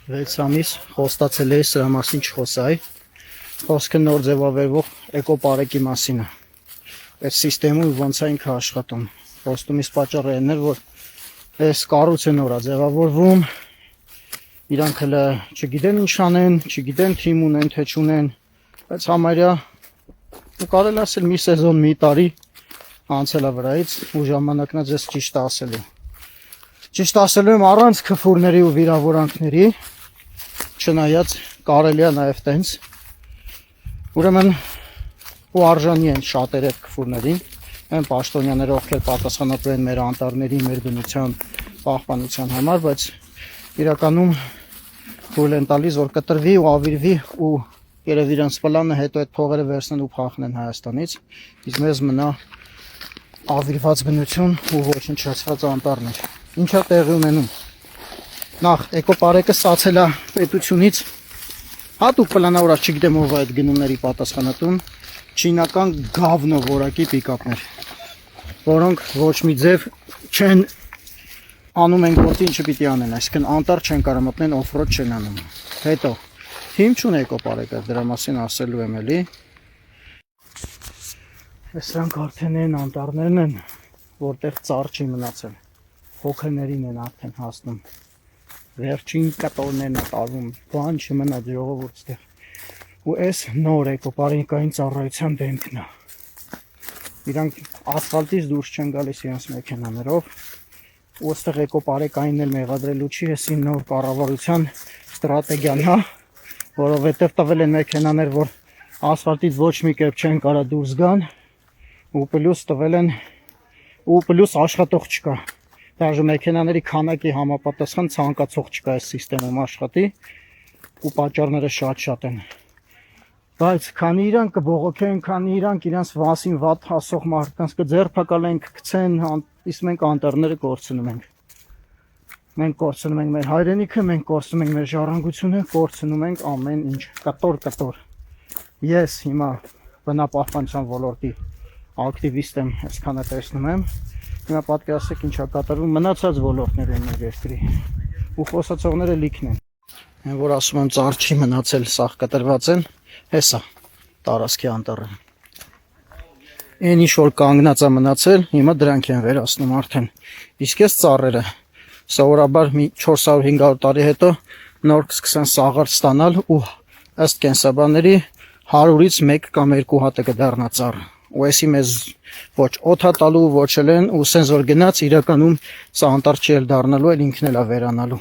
6 ամիս խոստացել էի սրա մասին չխոսայի, խոսքը նոր ձևավորվող էկոպարեկի մասին է, այս սիստեմը ոնց է ինքը աշխատում, խոստումից պատճառը այն էր, որ այս կառույցը նոր է ձևավորվում, իրանք հələ չգիտեն ինչ անեն, չգիտեն թիմ ունեն, թե չունեն, բայց համարյա կարելի ասել մի սեզոն, մի տարի անցել է վրայից ու ժամանակն է ձեզ ճիշտ ասելու։ Ճիշտ ասելու եմ առանց քֆուրների ու վիրավորանքների, չնայած կարելի է նաև տենց։ Ուրեմն ու արժանի են շատերը քֆուրներին, այն պաշտոնյաները, ովքեր պատասխանատու են մեր անտառների, մեր բնության պահպանության համար, բայց իրականում թույլ են տալիս, որ կտրվի ու ավիրվի ու երևի իրանց պլանը հետո այդ փողերը վերցնեն ու փախնեն Հայաստանից, իսկ մեզ մնա ավիրված բնություն ու ոչնչացված անտառներ։ Ինչա տեղի ունենում։ Նախ էկոպարեկը ստացել է պետությունից հատուկ պլանավորած, չգիտեմ ով է այդ գնումների պատասխանատուն, չինական գավնո որակի պիկապներ, որոնք ոչ մի ձև չեն անում են գործի ինչը պիտի անեն, այսինքն անտառ չեն կարող մտնեն, օֆրոդ չեն անում։ Հետո թիմ չունի էկոպարեկը, դրա մասին ասելու եմ էլի։ Սրանք արդեն են անտառներն են, որտեղ ծառ չի մնացել, հոգեներին են արդեն հասնում, վերջին կտորներն է տարվում, բան չմնա ժողովուրդ ստեղ։ Ու այս նոր էկոպարեկային ծառայության դեմքն է։ Իրանք ասֆալտից դուրս չեն գալիս իրենց մեքենաներով, ու այստեղ էկոպարեկային էլ մեղադրելու չի, էսի նոր կառավարության ստրատեգիան է, որովհետև տվել են մեքենաներ, որ ասֆալտից ոչ մի կերպ չեն կարող դուրս գան, ու պլյուս տվել են, ու պլյուս աշխատող չկա։ Դաժե մեքենաների քանակի համապատասխան ցանկացող չկա այս սիստեմում աշխատի, ու պատճառները շատ են։ Բայց քանի իրանք կբողոքեն, քանի իրանք իրանց վասին վատ ասող մարդկանց կձերբակալեն, կգցեն, իսկ մենք անտառները կորցնում ենք։ Մենք կորցնում ենք մեր հայրենիքը, մենք կորցնում ենք մեր ժառանգությունը, կորցնում ենք ամեն ինչ, կտոր։ Ես հիմա բնապահպանության ոլորտի ակտիվիստ եմ, այսքանը տեսնում եմ։ Հիմա պատկերացրեք ինչ է կատարվում մնացած ոլորտները մեր երկրի, ու խոսացողները լիքն են։ Այն որ ասում եմ ծառ չի մնացել, սաղ կտրված են, հեսա տարածքի անտառը։ Այն ինչ որ կանգնած է մնացել, հիմա դրանք են վերացնում արդեն։ Իսկ այս ծառերը սովորաբար մի 400-500 տարի հետո նոր կսկսեն սաղարթ ստանալ ու ըստ կենսաբանների 100-ից 1 կամ 2 հատը կդառնա ծառը։ Ու էսի մեզ ոչ օդա տալու, ոչ էլ են, ու սենց որ գնաց իրականում սա անտառ չի էլ դառնալու, էլ ինքն էլ է վերանալու։